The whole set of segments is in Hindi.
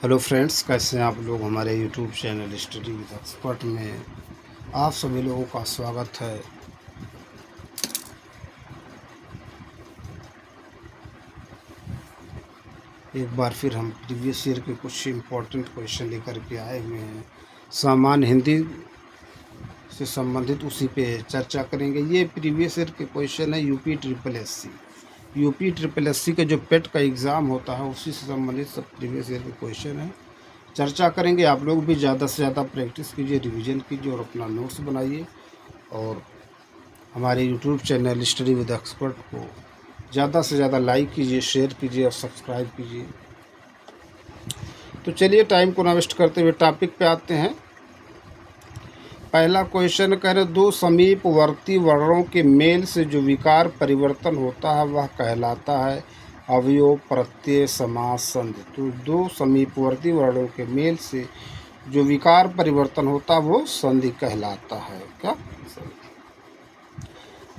हेलो फ्रेंड्स, कैसे हैं आप लोग। हमारे YouTube channel study with expert में आप सभी लोगों का स्वागत है। एक बार फिर हम प्रीवियस ईयर के कुछ इम्पोर्टेंट क्वेश्चन लेकर के आए हुए हैं। सामान्य हिंदी से संबंधित उसी पे चर्चा करेंगे। ये प्रीवियस ईयर के क्वेश्चन है यूपी ट्रिपल एस सी का जो पेट का एग्ज़ाम होता है उसी से संबंधित सब प्रीवियस ईयर के क्वेश्चन है। चर्चा करेंगे। आप लोग भी ज़्यादा से ज़्यादा प्रैक्टिस कीजिए, रिवीजन कीजिए और अपना नोट्स बनाइए और हमारे YouTube channel study with expert को ज़्यादा से ज़्यादा लाइक कीजिए, शेयर कीजिए और सब्सक्राइब कीजिए। तो चलिए टाइम को ना वेस्ट करते हुए टॉपिक पे आते हैं। पहला क्वेश्चन कह रहे दो समीपवर्ती वर्णों के मेल से जो विकार परिवर्तन होता है वह कहलाता है अवयव प्रत्यय समास संधि। तो दो समीपवर्ती वर्णों के मेल से जो विकार परिवर्तन होता है वो संधि कहलाता है। क्या?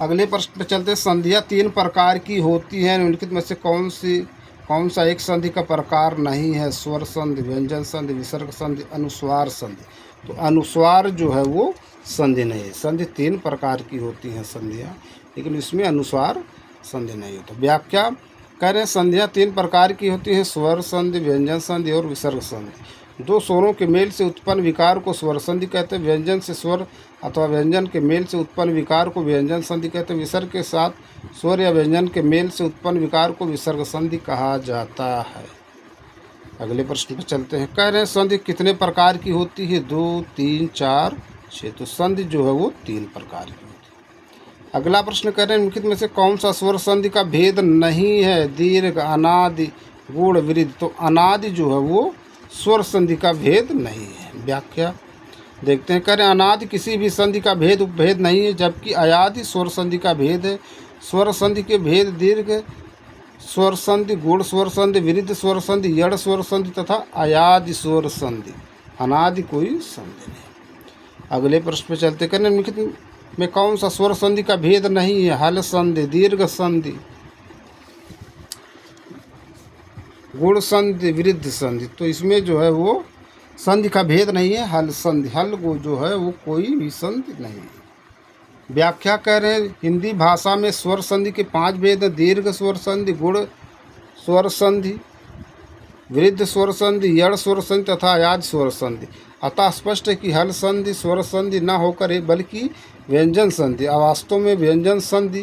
अगले प्रश्न पे चलते हैं। संधियाँ तीन प्रकार की होती हैं, निम्नलिखित में से कौन सा एक संधि का प्रकार नहीं है? स्वर संधि, व्यंजन संधि, विसर्ग संधि, अनुस्वार संधि। तो अनुस्वार जो है वो संधि नहीं है। संधि तीन प्रकार की होती हैं संधियाँ, लेकिन इसमें अनुस्वार संधि नहीं होता। व्याख्या कह रहे हैं संधियाँ तीन प्रकार की होती हैं, स्वर संधि, व्यंजन संधि और विसर्ग संधि। दो स्वरों के मेल से उत्पन्न विकार को स्वर संधि कहते हैं। व्यंजन से स्वर अथवा व्यंजन के मेल से उत्पन्न विकार को व्यंजन संधि कहते हैं। विसर्ग के साथ स्वर या व्यंजन के मेल से उत्पन्न विकार को विसर्ग संधि कहा जाता है। अगले प्रश्न पर चलते हैं। कह रहे हैं संधि कितने प्रकार की होती है? 2, 3, 4, 6। तो संधि जो है वो तीन प्रकार की होती है। अगला प्रश्न कह रहे हैं निम्नलिखित में से कौन सा स्वर संधि का भेद नहीं है? दीर्घ, अनादि, गुण, वृद्ध। तो अनादि जो है वो स्वर संधि का भेद नहीं है। व्याख्या देखते हैं। कह रहे हैं अनादि किसी भी संधि का भेद उपभेद नहीं है, जबकि अयादि स्वर संधि का भेद है। स्वर संधि के भेद दीर्घ स्वर संधि, गुण स्वर संधि, वृद्ध स्वर संधि, यड़ स्वर संधि तथा अयादि स्वर संधि। अनादि कोई संधि नहीं। अगले प्रश्न पे चलते। कह रहे हैं निम्नलिखित में कौन सा स्वर संधि का भेद नहीं है? हल संधि, दीर्घ संधि, गुण संधि, वृद्ध संधि। तो इसमें जो है वो संधि का भेद नहीं है, हल संधि। हल को जो है वो कोई भी संधि नहीं है। व्याख्या कह रहे हैं हिंदी भाषा में स्वर संधि के 5 भेद हैं। दीर्घ स्वर संधि, गुण स्वर संधि, वृद्ध स्वर संधि, यड़ स्वर संधि तथा अयाद स्वर संधि। अतः स्पष्ट है कि हल संधि स्वर संधि न होकर बल्कि व्यंजन संधि। वास्तव में व्यंजन संधि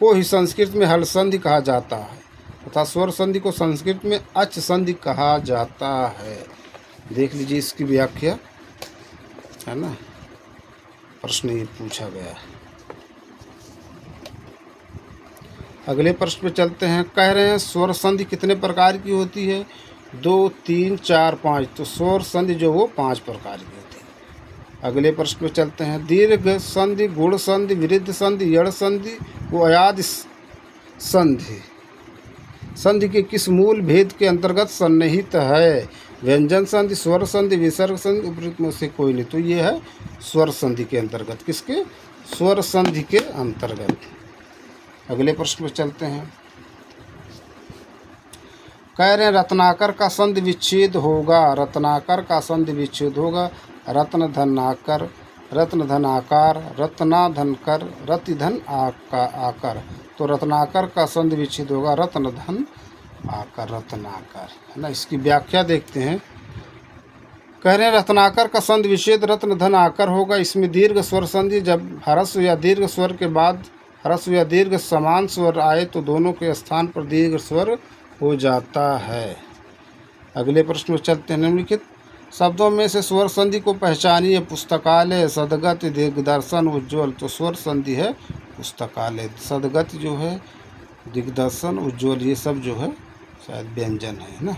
को ही संस्कृत में हल संधि कहा जाता है तथा स्वर संधि को संस्कृत में अच संधि कहा जाता है। देख लीजिए इसकी व्याख्या, है ना, प्रश्न ये पूछा गया है। अगले प्रश्न पे चलते हैं। कह रहे हैं स्वर संधि कितने प्रकार की होती है? 2, 3, 4, 5। तो स्वर संधि जो वो 5 प्रकार की होती है। अगले प्रश्न पे चलते हैं। दीर्घ संधि, गुण संधि, वृद्ध संधि, यड़ संधि वो अयाद संधि संधि के किस मूल भेद के अंतर्गत सन्निहित है? व्यंजन संधि, स्वर संधि, विसर्ग संधि, उपयुक्त में से कोई नहीं। तो ये है स्वर संधि के अंतर्गत। किसके? स्वर संधि के अंतर्गत। अगले प्रश्न पर चलते हैं। कह रहे हैं रत्नाकर का संधि विच्छेद होगा। रत्नाकर का संधि विच्छेद होगा। रत्न धन आकर, रत्न धन आकार, रत्ना धन कर, रतिधन आकर। तो रत्नाकर का संधि विच्छेद होगा रत्न धन आकर, रत्नाकर, है ना। इसकी व्याख्या देखते हैं। कह रहे हैं रत्नाकर का संधि विच्छेद रत्न धन आकर होगा। इसमें दीर्घ स्वर संधि जब ह्रस्व या दीर्घ स्वर के बाद ह्रस्व या दीर्घ समान स्वर आए तो दोनों के स्थान पर दीर्घ स्वर हो जाता है। अगले प्रश्न में चलते हैं। निम्नलिखित शब्दों में से स्वर संधि को पहचानिए। पुस्तकालय, सदगति, दिग्दर्शन, उज्ज्वल। तो स्वर संधि है पुस्तकालय। सदगति जो है, दिग्दर्शन, उज्ज्वल, ये सब जो है शायद व्यंजन है ना,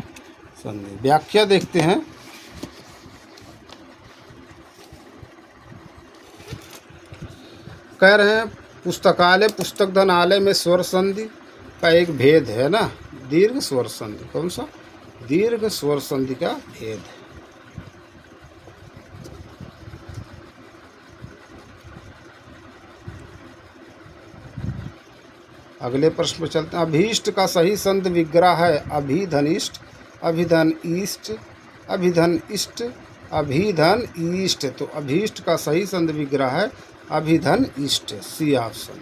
संधि। व्याख्या देखते हैं। कह रहे हैं पुस्तकालय, पुस्तक धन आलय में स्वर संधि का एक भेद है ना, दीर्घ स्वर संधि। कौन सा? दीर्घ स्वर संधि का भेद है। अगले प्रश्न पर चलते हैं। अभीष्ट का सही संधि विग्रह है। अभिधनिष्ठ, अभिधन ईष्ट, अभिधन इष्ट, अभिधन ईष्ट। तो अभीष्ट का सही संधि विग्रह है अभिधन इष्ट, सी ऑप्शन।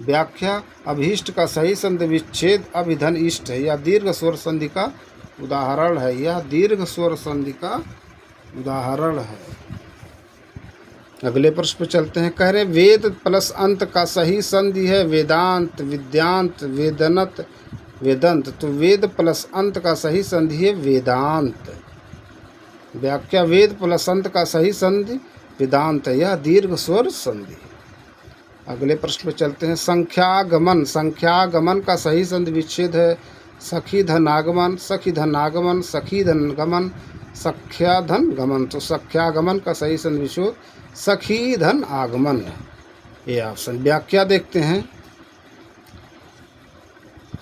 व्याख्या, अभीष्ट का सही संधि विच्छेद अभिधन इष्ट है। यह दीर्घ स्वर संधि का उदाहरण है। यह दीर्घ स्वर संधि का उदाहरण है। अगले प्रश्न पर चलते हैं। कह रहे वेद प्लस अंत का सही संधि है वेदांत, विद्यांत, वेदनत, वेदंत। तो वेद प्लस अंत का सही संधि है वेदांत। व्याख्या, वेद प्लस अंत का सही संधि वेदांत है। यह दीर्घ स्वर संधि है। अगले प्रश्न पर चलते हैं। संख्यागमन, संख्यागमन का सही संधि विच्छेद है सखी धन आगमन, सखी धन आगमन, सखी धन गमन, सख्या धन गमन। तो सख्यागमन का सही संधि विच्छेद सखी धन आगमन, ये ऑप्शन। व्याख्या देखते हैं।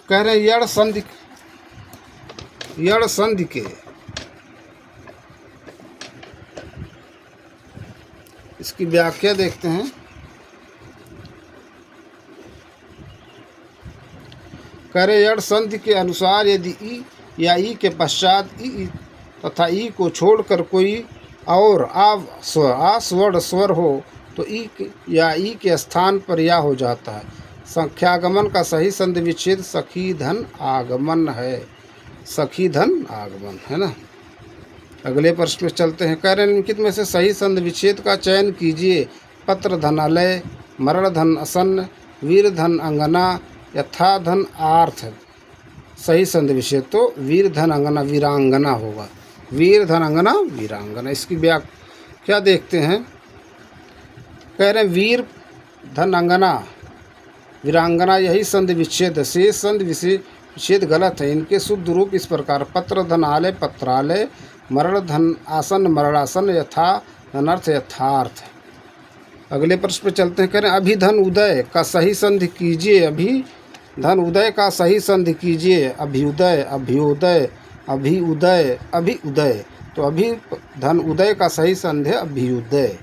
कह रहे हैं यड़ संधि, यड़ संधि के इसकी व्याख्या देखते हैं। कह रहे यड़ संधि के अनुसार यदि ई या ई के पश्चात ई तथा ई को छोड़कर कोई और आस्वर्ण स्वर हो तो ई या ई के स्थान पर या हो जाता है। संख्यागमन का सही संधि विच्छेद सखी धन आगमन है, सखी धन आगमन है ना। अगले प्रश्न में चलते हैं। कह रहे निम्नलिखित में से सही संधि विच्छेद का चयन कीजिए। पत्र धन अलय, मरण धन असन्न, वीर धन अंगना, यथा धन आर्थ। सही संधि विच्छेद तो वीर धन अंगना वीरांगना होगा, वीर धन अंगना वीरांगना। इसकी व्याख्या देखते हैं। कह रहे हैं वीर धन अंगना वीरांगना यही संधि विच्छेद है। शेष संधि विच्छेद गलत है। इनके शुद्ध रूप इस प्रकार पत्र धन आलय पत्रालय, मरण धन आसन मरणासन, यथा धनार्थ यथार्थ। अगले प्रश्न पर चलते हैं। कह रहे हैं अभिधन उदय का सही संधि कीजिए। अभिधन उदय का सही संधि कीजिए। अभ्युदय, अभ्योदय, अभिउदय, अभिउदय। तो अभिधन उदय का सही संधि है अभ्युदय।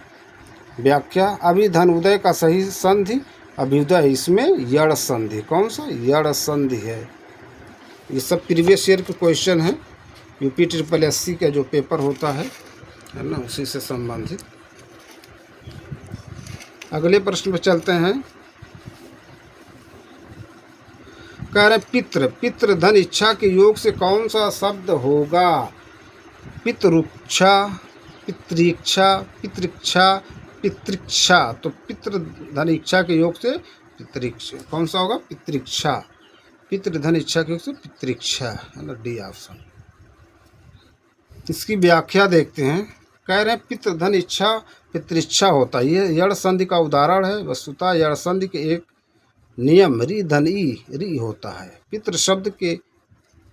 व्याख्या, अभिधन उदय का सही संधि अभ्युदय। इसमें यड़ संधि, कौन सा यड़ संधि है। ये सब प्रीवियस ईयर के क्वेश्चन है, यूपी SSSC का जो पेपर होता है ना, उसी से संबंधित। अगले प्रश्न पर चलते हैं। कह रहे पितृ, पितृ धन इच्छा के योग से कौन सा शब्द होगा। पितृक्षा, पितृक्षा, पितृक्षा, पितृक्षा। तो पितृ धन इच्छा के योग से पितृक्षा कौन सा होगा, पितृक्षा। पितृ धन इच्छा के योग से पितृक्षा है ना, डी ऑप्शन। इसकी व्याख्या देखते हैं। कह रहे हैं पितृ धन इच्छा पितृच्छा होता है। ये यड़ संधि का उदाहरण है। वस्तुतः यड़ संधि के एक नियम री धन ई री होता है। पितृ शब्द के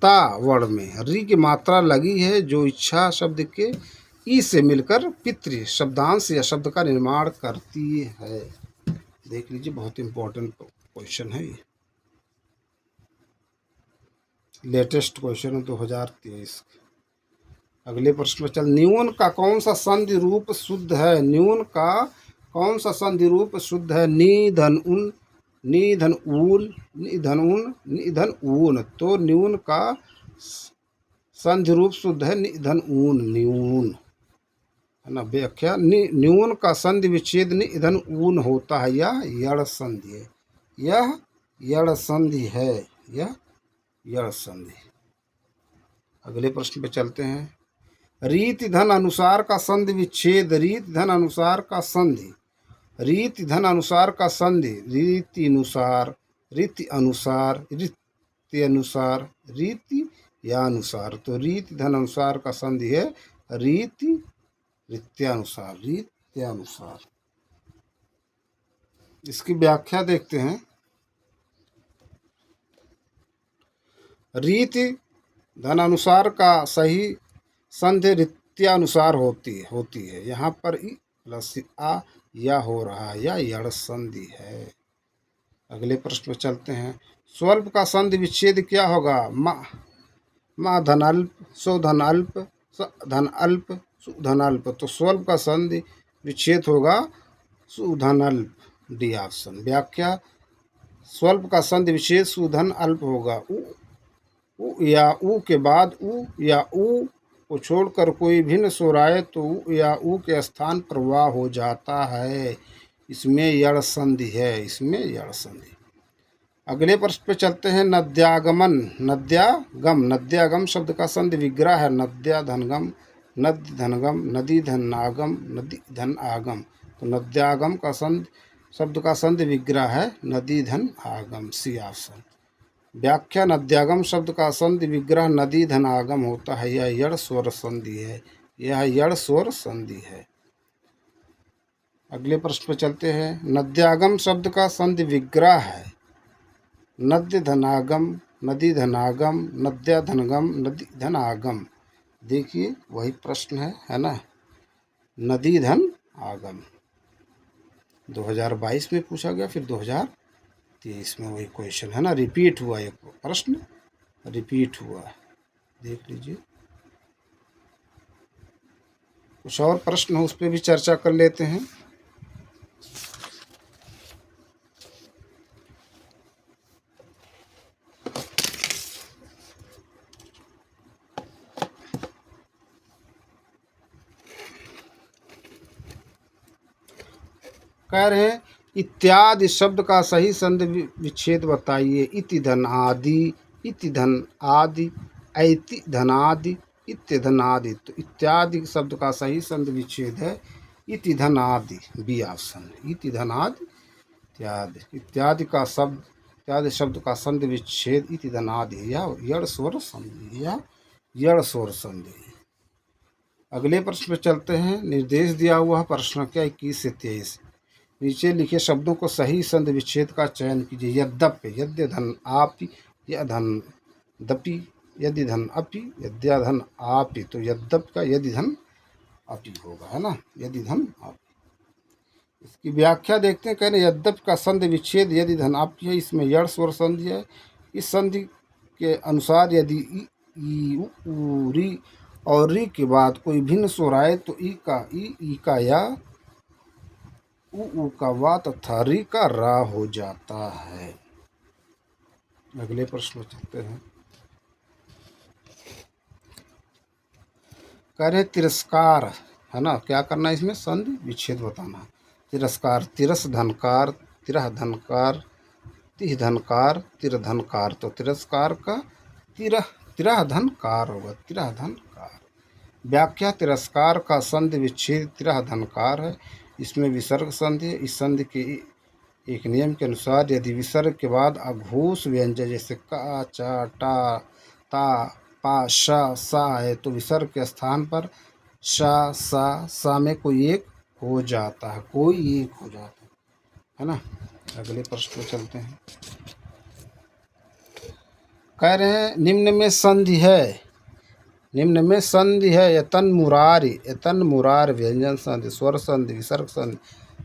ता वर्ण में री की मात्रा लगी है जो इच्छा शब्द के ई से मिलकर पितृ शब्दांश या शब्द का निर्माण करती है। देख लीजिए, बहुत इंपॉर्टेंट क्वेश्चन है ये, लेटेस्ट क्वेश्चन है 2023। अगले प्रश्न में चल। न्यून का कौन सा संधि रूप शुद्ध है। न्यून का कौन सा संधि रूप शुद्ध है। नी धन उन, नी धन ऊल, नी धन उन, नी धन ऊन। तो न्यून का संधि रूप शुद्ध है नी धन ऊन, न्यून है ना। व्याख्या, न्यून का संधि विच्छेद नी धन ऊन होता है। यह यड़ संधि है, यह यड़ संधि है, यह यड़ संधि। अगले प्रश्न पे चलते हैं। रीति धन अनुसार का संधि विच्छेद। रीति धन अनुसार का संधि, रीति धन अनुसार का संधि, रीति अनुसार, रीति अनुसार, रीति अनुसार, रीति या अनुसार। तो रीति धन अनुसार का संधि है रीति रीत्यानुसार, रीत्यानुसार। इसकी व्याख्या देखते हैं। रीति धन अनुसार का सही संधि रीत्यानुसार होती है। यहाँ पर ई प्लस आ या हो रहा है, या यड़ संधि है। अगले प्रश्न में चलते हैं। स्वल्प का संधि विच्छेद क्या होगा। मा धन अल्प, सो धन अल्प, स धन अल्प, सु धन अल्प। तो स्वल्प का संधि विच्छेद होगा सु धन अल्प, डी ऑप्शन। व्याख्या, स्वल्प का संधि विच्छेद सु धन अल्प होगा। उ या उ के बाद उ या उ को छोड़कर कोई भिन्न स्वर आए तो उ या ऊ के स्थान पर वा हो जाता है। इसमें यड़ संधि है, इसमें यड़ संधि। अगले प्रश्न पे चलते हैं। नद्यागमन, नद्यागम, नद्यागम शब्द का संधि विग्रह है नद्या धनगम, नद्य धनगम, नदी धनागम, नदी धन आगम। तो नद्यागम का संधि शब्द का संधि विग्रह है नदी धन आगम, सी ऑप्शन। व्याख्या, नद्यागम शब्द का संधि विग्रह नदी धन आगम होता है। यह यड़ स्वर संधि है, यह यड़ स्वर संधि है। अगले प्रश्न पर चलते हैं। नद्यागम शब्द का संधि विग्रह है नद्य धनागम, नदी धनागम, नद्या धनगम, नदी धन आगम। देखिए वही प्रश्न है ना, नदी धन आगम 2022 में पूछा गया, फिर 2023 में वही क्वेश्चन है ना, रिपीट हुआ, एक प्रश्न रिपीट हुआ। देख लीजिए, कुछ और प्रश्न हो उस पर भी चर्चा कर लेते हैं। कह रहे हैं इत्यादि शब्द का सही संधि विच्छेद बताइए। इति धन आदि, इति धन आदि, ऐति धनादि, इत्य धनादि। तो इत्यादि शब्द का सही संधि विच्छेद है इति धन आदि, बी ऑप्शन। इति धन आदि इत्यादि, इत्यादि का शब्द, इत्यादि शब्द का संधि विच्छेद इति धन आदि या यड़ स्वर संधि, या यड़ स्वर संधि। अगले प्रश्न पे चलते हैं। निर्देश दिया हुआ प्रश्न क्या 21 से 23। नीचे लिखे शब्दों को सही संधि विच्छेद का चयन कीजिए। यद्यपि, यद्य धन आपि, यधन दपि, यदि धन अपि, यद्या धन आपि। तो यद्यपि का यदि धन अपि होगा, है ना, यदि धन अपि। इसकी व्याख्या देखते हैं। कह रहे यद्यपि का संधि विच्छेद यदि धन अपि है, इसमें यड़ स्वर संधि है। इस संधि के अनुसार यदि ई उ री और री के बाद कोई भिन्न स्वर आए तो ई का या उ का वा तथा री का रा हो जाता है। अगले प्रश्न चलते हैं। कह रहे तिरस्कार, है ना, क्या करना है इसमें, संधि विच्छेद बताना। तिरस्कार, तिरस धनकार, तिरह धनकार, तिह धनकार, तिर धनकार। तो तिरस्कार का तिरह धनकार होगा, तिरह धनकार। व्याख्या, तिरस्कार का संधि विच्छेद तिरह धनकार है। इसमें विसर्ग संधि है। इस संधि के एक नियम के अनुसार यदि विसर्ग के बाद अघोष व्यंजन जैसे का, चा, टा, ता, पा, शा, सा है तो विसर्ग के स्थान पर शा, सा में कोई एक हो जाता है, कोई एक हो जाता है ना। अगले प्रश्न पर चलते हैं। कह रहे हैं निम्न में संधि है, निम्न में संधि है यतन मुरारी, यतन मुरार व्यंजन संधि, स्वर संधि, विसर्ग संधि,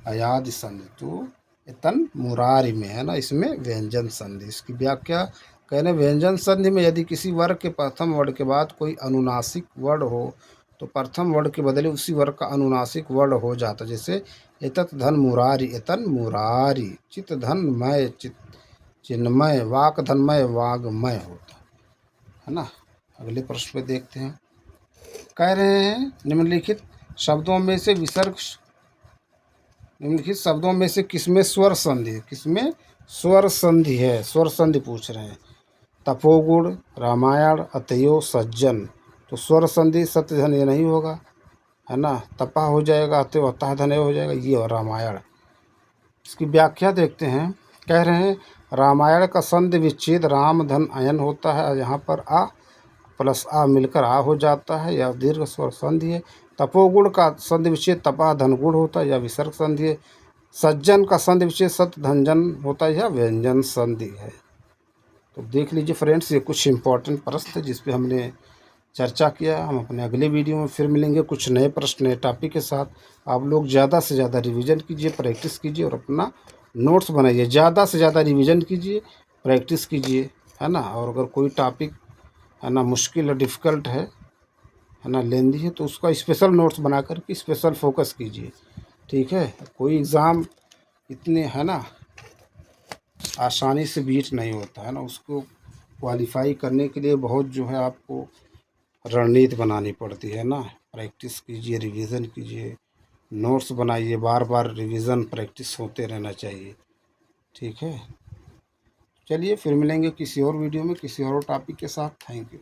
अयादि संधि। तो यतन मुरारी में है ना, इसमें व्यंजन संधि। इसकी व्याख्या, कह रहे व्यंजन संधि में यदि किसी वर्ग के प्रथम वर्ण के बाद कोई अनुनासिक वर्ण हो तो प्रथम वर्ण के बदले उसी वर्ग का अनुनासिक वर्ण हो जाता। जैसे एतत् धन मुरारी, एतन मुरारी। चित धन मय, चिन्मय। वाक धनमय, वाग्मय होता है ना। अगले प्रश्न पे देखते हैं। कह रहे हैं निम्नलिखित शब्दों में से विसर्ग, निम्नलिखित शब्दों में से किसमें स्वर संधि है, किसमें स्वर संधि है, स्वर संधि पूछ रहे हैं। तपोगुण, रामायण, अतयो, सज्जन। तो स्वर संधि सत्यधन ये नहीं होगा, है ना, तपा हो जाएगा, अतयो अतः धन हो जाएगा, ये और रामायण। इसकी व्याख्या देखते हैं। कह रहे हैं रामायण का संधि विच्छेद राम धन अयन होता है, यहाँ पर आ प्लस आ मिलकर आ हो जाता है, यह दीर्घ स्वर संधि है। तपोगुण का संधि विच्छेद तपा धन गुण होता है, यह विसर्ग संधि है। सज्जन का संधि विच्छेद सत धनजन होता है, यह व्यंजन संधि है। तो देख लीजिए फ्रेंड्स, ये कुछ इंपॉर्टेंट प्रश्न थे जिस पे हमने चर्चा किया। हम अपने अगले वीडियो में फिर मिलेंगे कुछ नए प्रश्न, नए टॉपिक के साथ। आप लोग ज़्यादा से ज़्यादा रिवीजन कीजिए, प्रैक्टिस कीजिए और अपना नोट्स बनाइए। ज़्यादा से ज़्यादा रिवीजन कीजिए, प्रैक्टिस कीजिए, है ना। और अगर कोई टॉपिक, है ना, मुश्किल और डिफ़िकल्ट है ना, लेंदी है, तो उसका स्पेशल नोट्स बना कर के स्पेशल फोकस कीजिए, ठीक है। कोई एग्ज़ाम इतने, है ना, आसानी से बीट नहीं होता है ना, उसको क्वालिफाई करने के लिए बहुत जो है आपको रणनीति बनानी पड़ती है ना। प्रैक्टिस कीजिए, रिवीजन कीजिए, नोट्स बनाइए, बार बार रिवीजन प्रैक्टिस होते रहना चाहिए। ठीक है, चलिए फिर मिलेंगे किसी और वीडियो में किसी और टॉपिक के साथ। Thank you.